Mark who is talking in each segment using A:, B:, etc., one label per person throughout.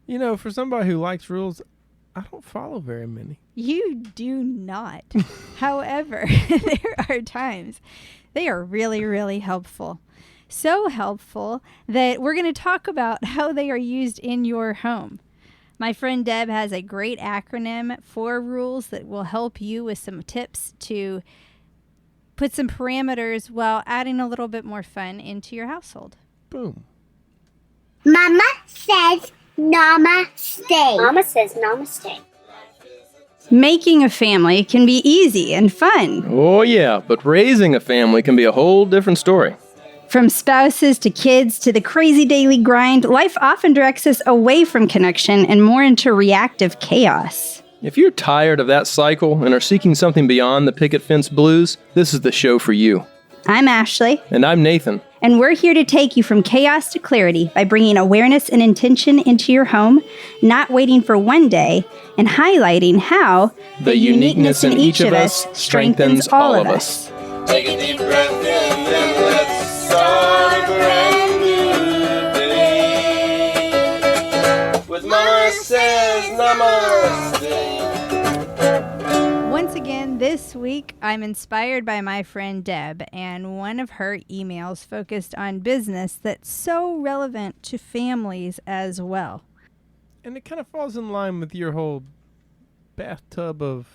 A: You know, for somebody who likes rules, I don't follow very many.
B: You do not. However, there are times they are really, really helpful. So helpful that we're going to talk about how they are used in your home. My friend Deb has a great acronym for rules that will help you with some tips to put some parameters while adding a little bit more fun into your household.
A: Boom.
C: Mama says namaste. Mama says namaste.
B: Making a family can be easy and fun.
D: Oh yeah, but raising a family can be a whole different story.
B: From spouses to kids to the crazy daily grind, life often directs us away from connection and more into reactive chaos.
D: If you're tired of that cycle and are seeking something beyond the picket fence blues, this is the show for you.
B: I'm Ashley.
D: And I'm Nathan.
B: And we're here to take you from chaos to clarity by bringing awareness and intention into your home, not waiting for one day, and highlighting how
D: the uniqueness in each of us strengthens all of us.
E: Take a deep breath in and let's start a brand new day. With Mama says namaste.
B: Once again, this week, I'm inspired by my friend Deb, and one of her emails focused on business that's so relevant to families as well.
A: And it kind of falls in line with your whole bathtub of...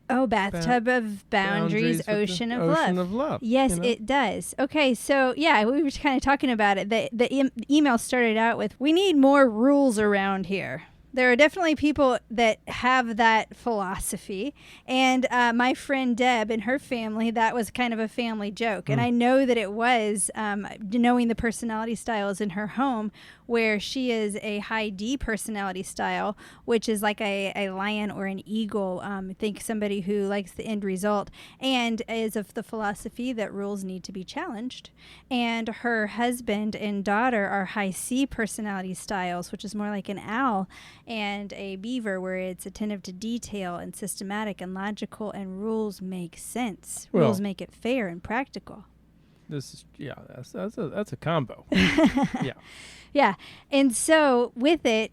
B: Bathtub of boundaries, ocean of love.
A: Ocean of love.
B: Yes, it does. Okay, so yeah, we were kind of talking about it. The email started out with, we need more rules around here. There are definitely people that have that philosophy. And my friend Deb and her family, that was kind of a family joke. And I know that it was, knowing the personality styles in her home, where she is a high D personality style, which is like a lion or an eagle. Think somebody who likes the end result and is of the philosophy that rules need to be challenged. And her husband and daughter are high C personality styles, which is more like an owl and a beaver, where it's attentive to detail and systematic and logical, and rules make sense.
A: Well,
B: rules make it fair and practical.
A: This is, that's a combo. Yeah.
B: Yeah. And so with it,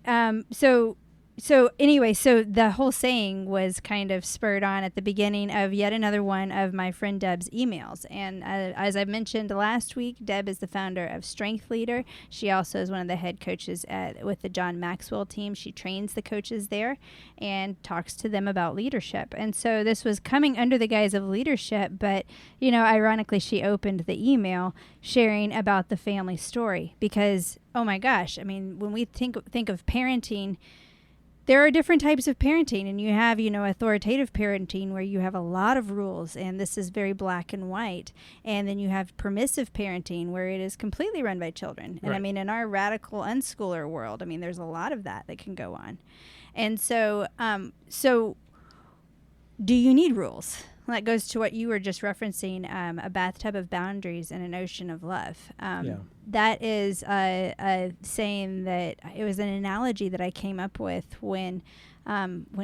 B: so anyway, so the whole saying was kind of spurred on at the beginning of yet another one of my friend Deb's emails. And as I mentioned last week, Deb is the founder of Strength Leader. She also is one of the head coaches with the John Maxwell team. She trains the coaches there and talks to them about leadership. And so this was coming under the guise of leadership, but, you know, ironically, she opened the email sharing about the family story because, oh my gosh, I mean, when we think of parenting, there are different types of parenting, and you have, you know, authoritative parenting where you have a lot of rules, and this is very black and white. And then you have permissive parenting where it is completely run by children. And
A: right.
B: I mean, in our radical unschooler world, I mean, there's a lot of that can go on. And so, do you need rules? That goes to what you were just referencing, a bathtub of boundaries and an ocean of love. That is a saying that it was an analogy that I came up with when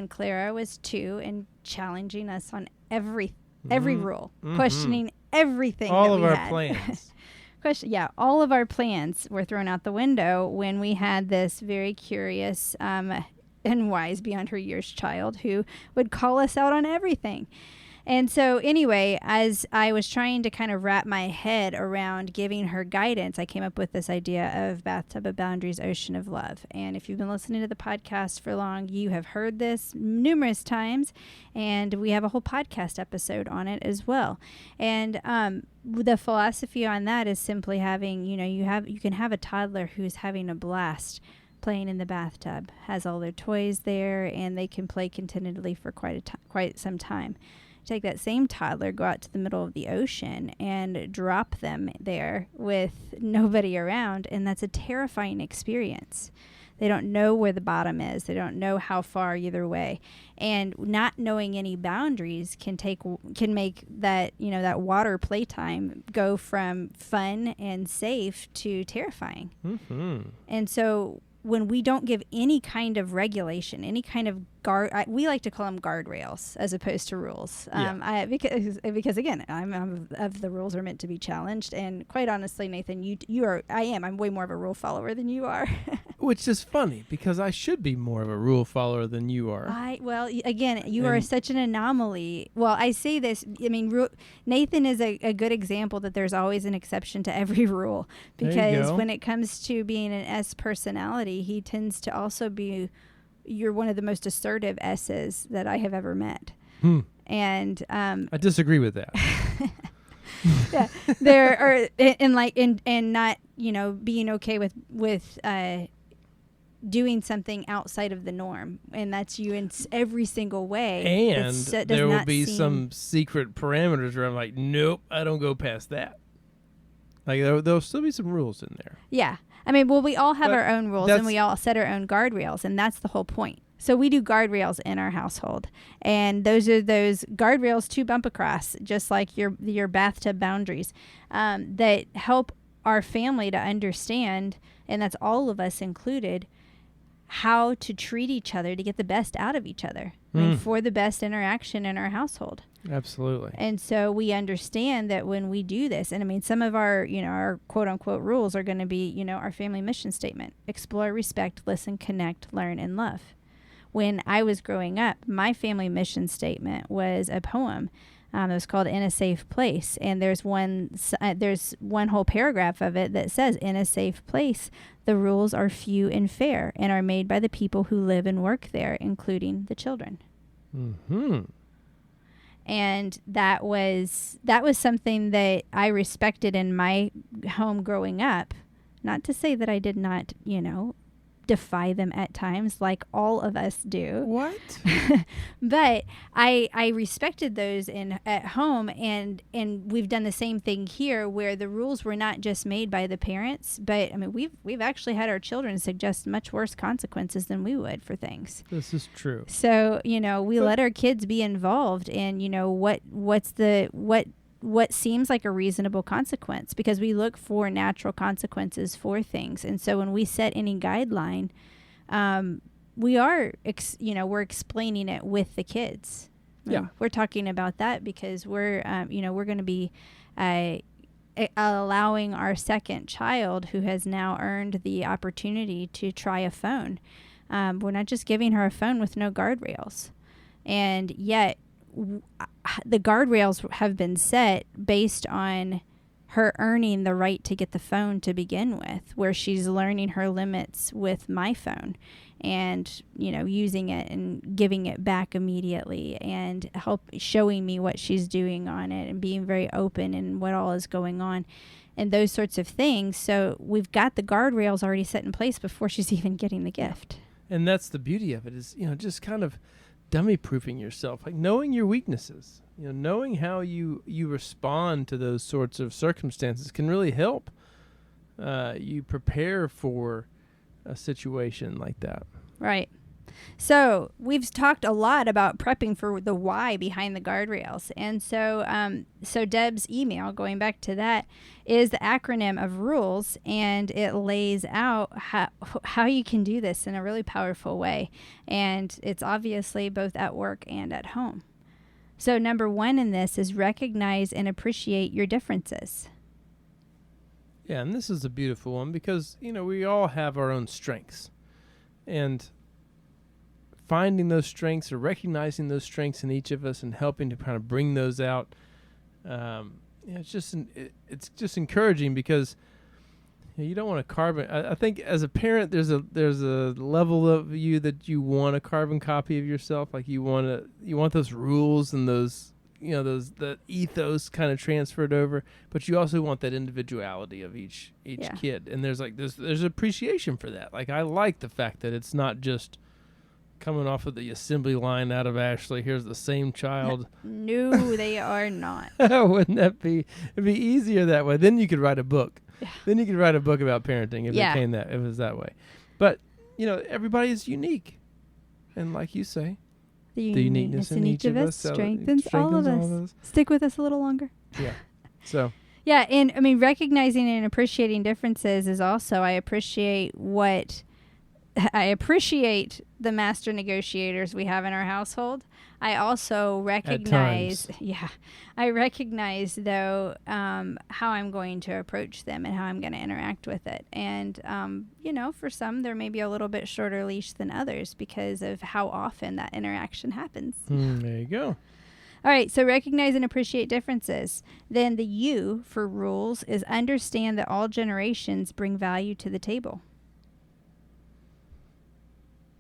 B: Clara was 2 and challenging us on every rule, questioning everything.
A: All
B: that
A: of
B: we
A: our
B: had.
A: plans.
B: All of our plans were thrown out the window when we had this very curious and wise beyond her years child who would call us out on everything. And so anyway, as I was trying to kind of wrap my head around giving her guidance, I came up with this idea of bathtub of boundaries, ocean of love. And if you've been listening to the podcast for long, you have heard this numerous times, and we have a whole podcast episode on it as well. And the philosophy on that is simply having, you know, you can have a toddler who's having a blast playing in the bathtub, has all their toys there, and they can play contentedly for quite some time. Take that same toddler, go out to the middle of the ocean and drop them there with nobody around, and that's a terrifying experience. They don't know where the bottom is. They don't know how far either way. And not knowing any boundaries can make that, you know, that water playtime go from fun and safe to terrifying. Mm-hmm. And so when we don't give any kind of regulation, any kind of we like to call them guardrails as opposed to rules. Because again, I'm of the rules are meant to be challenged. And quite honestly, Nathan, I'm way more of a rule follower than you are.
A: Which is funny because I should be more of a rule follower than you are.
B: Again, you are such an anomaly. Well, I say this, I mean, Nathan is a good example that there's always an exception to every rule, because when it comes to being an S personality, he tends to also be, you're one of the most assertive S's that I have ever met. And
A: I disagree with that.
B: Yeah, there are, and not, being okay with doing something outside of the norm, and that's you in every single way.
A: And there will be some secret parameters where I'm like, nope, I don't go past that. Like there'll still be some rules in there.
B: Yeah, I mean, well, we all have our own rules, and we all set our own guardrails, and that's the whole point. So we do guardrails in our household, and those are those guardrails to bump across, just like your bathtub boundaries, that help our family to understand, and that's all of us included, how to treat each other to get the best out of each other, I mean, for the best interaction in our household.
A: Absolutely.
B: And so we understand that when we do this, and I mean, some of our, our quote unquote rules are going to be, our family mission statement: explore, respect, listen, connect, learn, and love. When I was growing up, my family mission statement was a poem. It was called "In a Safe Place," and there's one whole paragraph of it that says, "In a safe place, the rules are few and fair, and are made by the people who live and work there, including the children." And that was something that I respected in my home growing up. Not to say that I did not, defy them at times, like all of us do.
A: What?
B: But I respected those at home, and we've done the same thing here, where the rules were not just made by the parents, but I mean we've actually had our children suggest much worse consequences than we would for things.
A: This is true.
B: So we let our kids be involved in what seems like a reasonable consequence, because we look for natural consequences for things. And so when we set any guideline, we're explaining it with the kids.
A: Yeah.
B: We're talking about that because we're going to be allowing our second child, who has now earned the opportunity to try a phone. We're not just giving her a phone with no guardrails. And yet the guardrails have been set based on her earning the right to get the phone to begin with, where she's learning her limits with my phone and, using it and giving it back immediately, and showing me what she's doing on it, and being very open in what all is going on and those sorts of things. So we've got the guardrails already set in place before she's even getting the gift.
A: And that's the beauty of it, is, just kind of dummy proofing yourself, like knowing your weaknesses, knowing how you respond to those sorts of circumstances can really help you prepare for a situation like that.
B: Right. So we've talked a lot about prepping for the why behind the guardrails. And so Deb's email, going back to that, is the acronym of rules, and it lays out how you can do this in a really powerful way. And it's obviously both at work and at home. So number 1 in this is recognize and appreciate your differences.
A: Yeah, and this is a beautiful one because, we all have our own strengths. And finding those strengths, or recognizing those strengths in each of us, and helping to kind of bring those out, it's just encouraging, because you don't want to carbon. I think as a parent, there's a level of you that you want a carbon copy of yourself. Like you want those rules and those that ethos kind of transferred over, but you also want that individuality of each kid. And there's appreciation for that. Like I like the fact that it's not just coming off of the assembly line out of Ashley. Here's the same child.
B: No, they are not.
A: Wouldn't that be? It'd be easier that way. Then you could write a book.
B: Yeah.
A: Then you could write a book about parenting if it was that way. But everybody is unique, and like you say,
B: the uniqueness in each of us strengthens all of us. Stick with us a little longer.
A: Yeah. So.
B: Yeah, and I mean, recognizing and appreciating differences is also, I appreciate what I appreciate the master negotiators we have in our household. I also recognize, I recognize though how I'm going to approach them and how I'm going to interact with it. And for some, there may be a little bit shorter leash than others because of how often that interaction happens.
A: There you go.
B: All right, so recognize and appreciate differences. Then the U for rules is understand that all generations bring value to the table.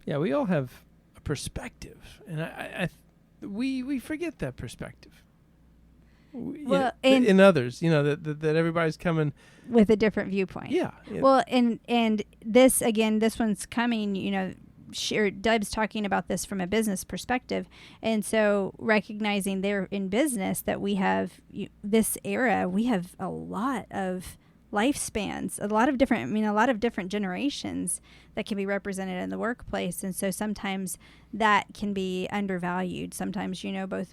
A: Yeah, we all have a perspective, and we forget that perspective. In others, that everybody's coming
B: with a different viewpoint.
A: Yeah.
B: Well, and this one's coming. Deb's talking about this from a business perspective, and so recognizing there in business that we have this era, we have a lot of lifespans, a lot of different generations that can be represented in the workplace, and so sometimes that can be undervalued. Sometimes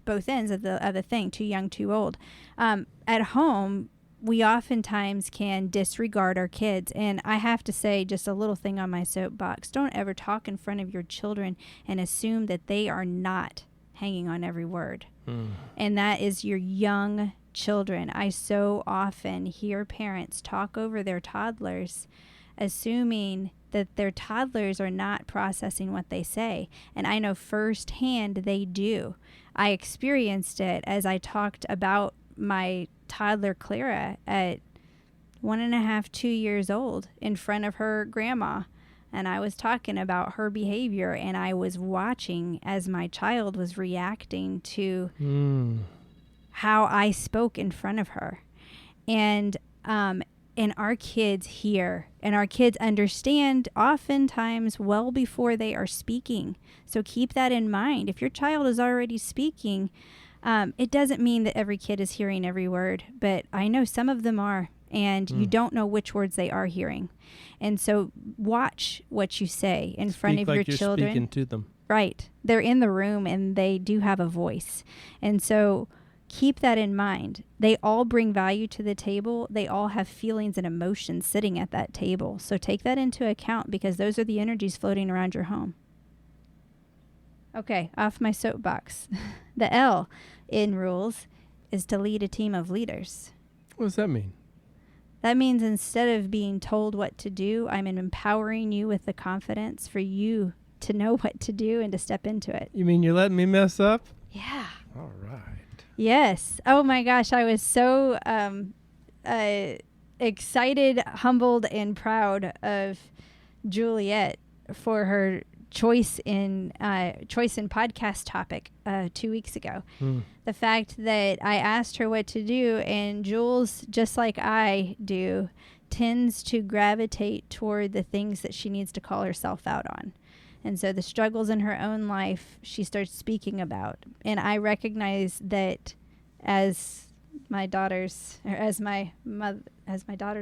B: both ends of the thing, too young, too old. At home, we oftentimes can disregard our kids. And I have to say, just a little thing on my soapbox, don't ever talk in front of your children and assume that they are not hanging on every word. And that is your young children. I so often hear parents talk over their toddlers, assuming that their toddlers are not processing what they say. And I know firsthand they do. I experienced it as I talked about my toddler Clara at 1.5, 2 years old in front of her grandma. And I was talking about her behavior, and I was watching as my child was reacting to how I spoke in front of her. And our kids hear, and our kids understand oftentimes well before they are speaking. So keep that in mind. If your child is already speaking, it doesn't mean that every kid is hearing every word, but I know some of them are, and you don't know which words they are hearing. And so watch what you say in front of your children.
A: Speaking to them.
B: Right. They're in the room and they do have a voice. And so keep that in mind. They all bring value to the table. They all have feelings and emotions sitting at that table. So take that into account, because those are the energies floating around your home. Okay, off my soapbox. The L in rules is to lead a team of leaders.
A: What does that mean?
B: That means instead of being told what to do, I'm empowering you with the confidence for you to know what to do and to step into it.
A: You mean you're letting me mess up?
B: Yeah.
A: All right.
B: Yes. Oh my gosh, I was so excited, humbled, and proud of Juliet for her choice in podcast topic 2 weeks ago. The fact that I asked her what to do, and Jules, just like I do, tends to gravitate toward the things that she needs to call herself out on. And so the struggles in her own life, she starts speaking about. And I recognize that as my daughter's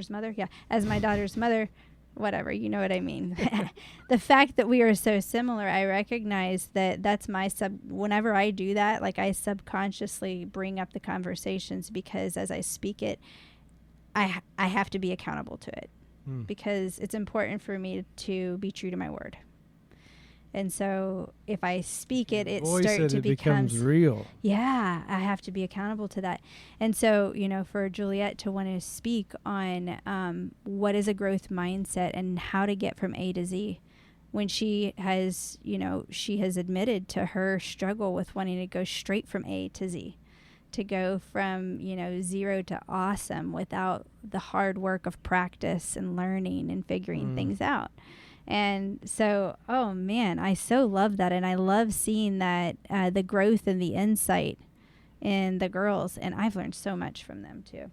B: mother, whatever, you know what I mean. The fact that we are so similar, I recognize that that's whenever I do that, like I subconsciously bring up the conversations, because as I speak it, I have to be accountable to it, because it's important for me to be true to my word. And so if I speak it, it becomes
A: real.
B: Yeah, I have to be accountable to that. And so, for Juliet to want to speak on what is a growth mindset and how to get from A to Z, when she has admitted to her struggle with wanting to go straight from A to Z, to go from, 0 to awesome without the hard work of practice and learning and figuring things out. And so, oh man, I so love that. And I love seeing that, the growth and the insight in the girls. And I've learned so much from them too.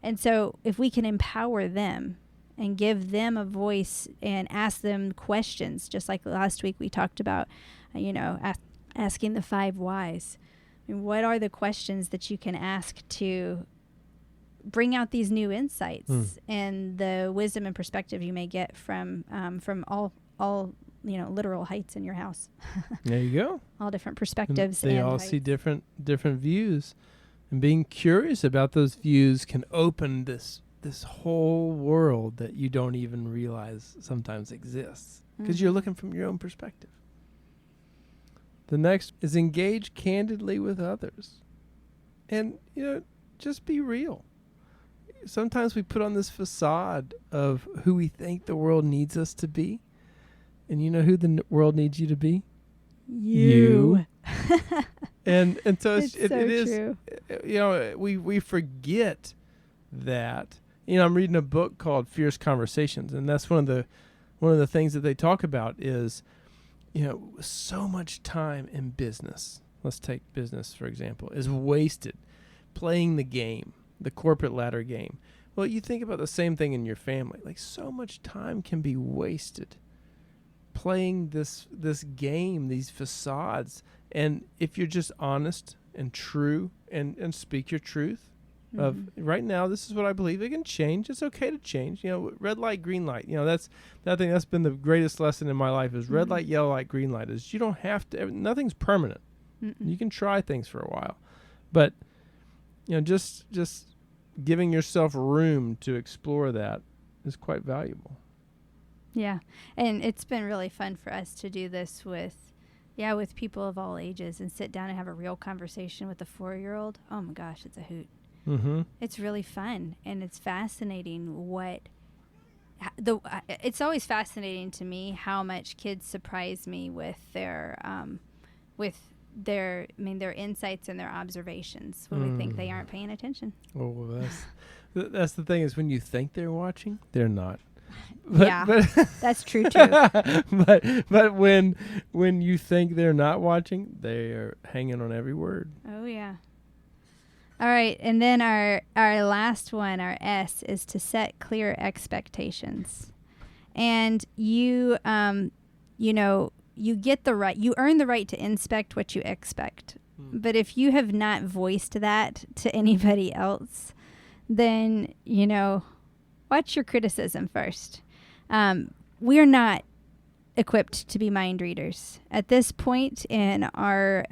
B: And so if we can empower them and give them a voice and ask them questions, just like last week we talked about, asking the 5 whys. I mean, what are the questions that you can ask to bring out these new insights and the wisdom and perspective you may get from all literal heights in your house.
A: There you go.
B: All different perspectives.
A: They all see different views, and being curious about those views can open this whole world that you don't even realize sometimes exists. because you're looking from your own perspective. The next is engage candidly with others. And, just be real. Sometimes we put on this facade of who we think the world needs us to be. And you know who the world needs you to be? You. and so it is
B: true.
A: We forget that. I'm reading a book called Fierce Conversations, and that's one of the things that they talk about is so much time in business. Let's take business for example, is wasted playing the game, the corporate ladder game. Well, you think about the same thing in your family. Like, so much time can be wasted playing this game, these facades. And if you're just honest and true and speak your truth of right now, this is what I believe, it can change. It's okay to change. Red light, green light. I think that's been the greatest lesson in my life is red light, yellow light, green light. Is you don't have to, nothing's permanent. You can try things for a while. But, just giving yourself room to explore that is quite valuable.
B: Yeah. And it's been really fun for us to do this with people of all ages and sit down and have a real conversation with a 4-year-old. Oh my gosh, it's a hoot.
A: Mm-hmm.
B: It's really fun, and it's fascinating it's always fascinating to me how much kids surprise me with their insights and their observations when we think they aren't paying attention.
A: Oh, well, that's the thing is when you think they're watching, they're not. But
B: That's true too.
A: but when you think they're not watching, they are hanging on every word.
B: Oh yeah. All right, and then our last one, our S, is to set clear expectations. And you get you earn the right to inspect what you expect. But if you have not voiced that to anybody else, then, watch your criticism first. We are not equipped to be mind readers. At this point in our,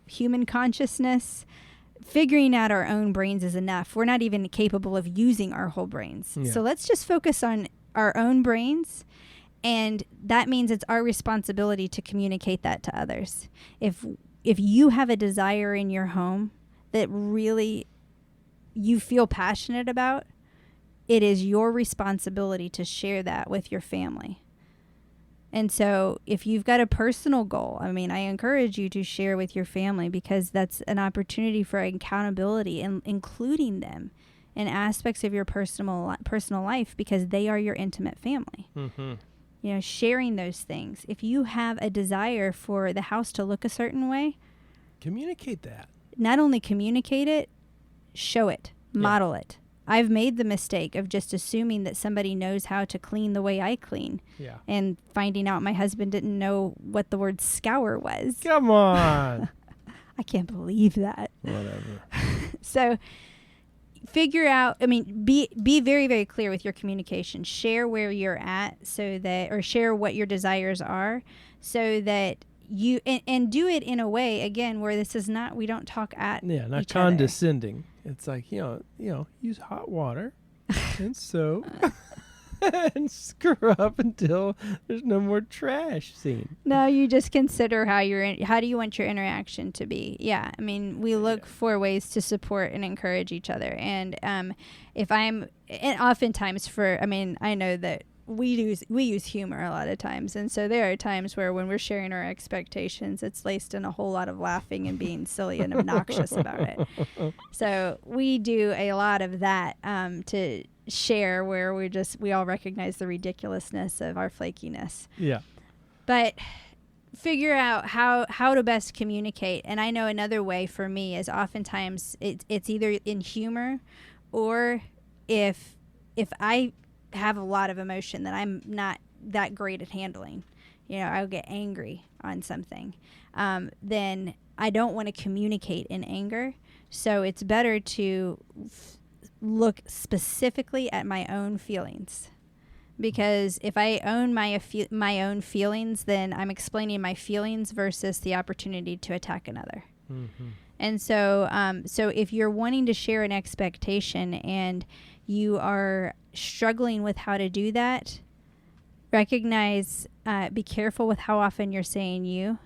B: human consciousness, figuring out our own brains is enough. We're not even capable of using our whole brains.
A: Yeah.
B: So let's just focus on our own brains. And that means it's our responsibility to communicate that to others. If you have a desire in your home that really you feel passionate about, it is your responsibility to share that with your family. And so if you've got a personal goal, I encourage you to share with your family, because that's an opportunity for accountability and including them in aspects of your personal life, because they are your intimate family. Mm-hmm. Sharing those things. If you have a desire for the house to look a certain way,
A: communicate that.
B: Not only communicate it, show it, model it. I've made the mistake of just assuming that somebody knows how to clean the way I clean. Yeah. And finding out my husband didn't know what the word scour was.
A: Come on.
B: I can't believe that.
A: Whatever.
B: So figure out, be very, very clear with your communication. Share where you're at or share what your desires are so that you, and do it in a way, again, where this is not, we don't talk at
A: not
B: each
A: condescending. It's like, use hot water and soap and scrub until there's no more trash seen.
B: No, you just consider how do you want your interaction to be? Yeah. We look for ways to support and encourage each other. And oftentimes I know that we use humor a lot of times, and so there are times where when we're sharing our expectations, it's laced in a whole lot of laughing and being silly and obnoxious about it. So we do a lot of that to share, where we all recognize the ridiculousness of our flakiness.
A: Yeah.
B: But figure out how to best communicate. And I know another way for me is oftentimes it's either in humor, or if I have a lot of emotion that I'm not that great at handling, I'll get angry on something, then I don't want to communicate in anger. So it's better to look specifically at my own feelings, because if I own my own feelings, then I'm explaining my feelings versus the opportunity to attack another. Mm-hmm. And so if you're wanting to share an expectation and you are struggling with how to do that, Recognize, be careful with how often you're saying you.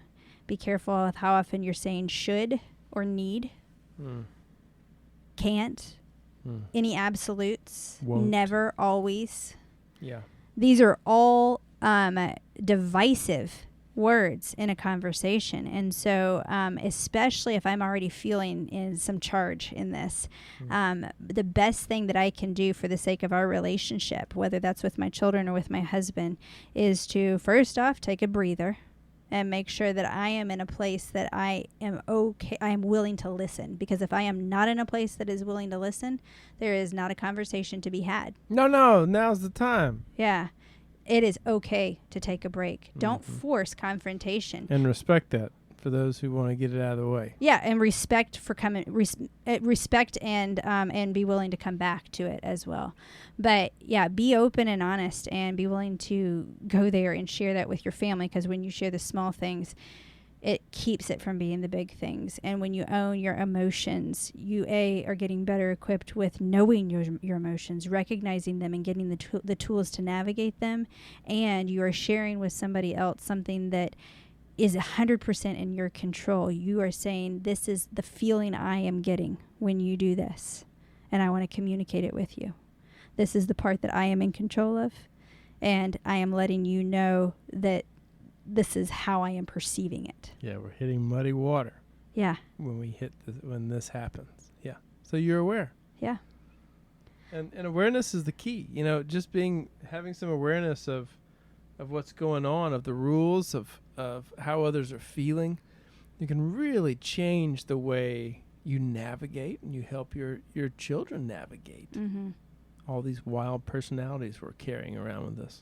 B: Be careful with how often you're saying should or need. Can't. Any absolutes.
A: Won't.
B: Never, always.
A: Yeah.
B: These are all divisive words in a conversation. And so, especially if I'm already feeling in some charge in this, the best thing that I can do for the sake of our relationship, whether that's with my children or with my husband, is to first off take a breather and make sure that I am in a place that I am okay, I am willing to listen. Because if I am not in a place that is willing to listen, there is not a conversation to be had.
A: No, now's the time.
B: Yeah. It is okay to take a break. Don't force confrontation.
A: And respect that for those who want to get it out of the way.
B: Yeah, and respect for respect and be willing to come back to it as well. But yeah, be open and honest and be willing to go there and share that with your family, because when you share the small things, it keeps it from being the big things. And when you own your emotions, you are getting better equipped with knowing your emotions, recognizing them, and getting the tools to navigate them. And you are sharing with somebody else something that is 100% in your control. You are saying, this is the feeling I am getting when you do this, and I want to communicate it with you. This is the part that I am in control of, and I am letting you know that this is how I am perceiving it.
A: Yeah, we're hitting muddy water.
B: Yeah.
A: When this happens. Yeah. So you're aware.
B: Yeah.
A: And awareness is the key. Just having some awareness of what's going on, of the rules, of how others are feeling. You can really change the way you navigate, and you help your children navigate all these wild personalities we're carrying around with us.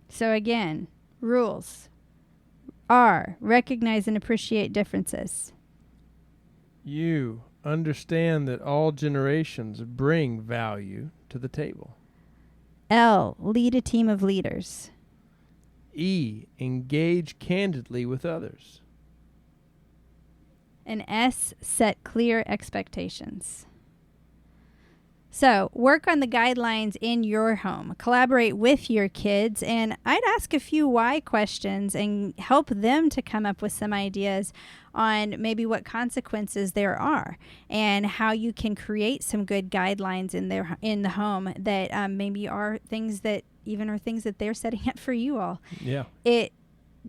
B: So again, rules are recognize and appreciate differences.
A: You understand that all generations bring value to the table.
B: L, lead a team of leaders.
A: E, engage candidly with others.
B: And S, set clear expectations. So work on the guidelines in your home. Collaborate with your kids. And I'd ask a few why questions and help them to come up with some ideas on maybe what consequences there are and how you can create some good guidelines in the home that maybe are things that they're setting up for you all.
A: Yeah.
B: It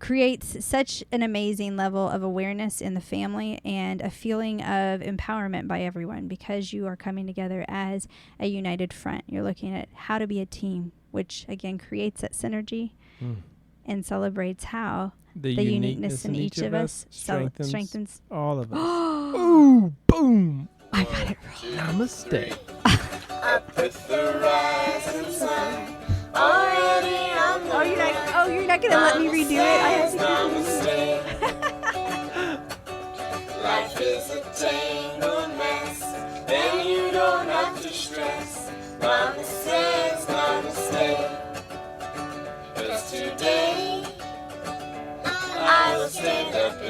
B: creates such an amazing level of awareness in the family and a feeling of empowerment by everyone, because you are coming together as a united front. You're looking at how to be a team, which again creates that synergy and celebrates how the uniqueness in each of us strengthens
A: all of us. Ooh, boom.
B: I got it wrong.
A: Namaste.
E: Up with the rising sun, already on the
B: You're not gonna let me redo it. I have to
E: Namaste. Life is a tangled mess, and you don't have to stress. Mama says namaste. 'Cause today I will stand up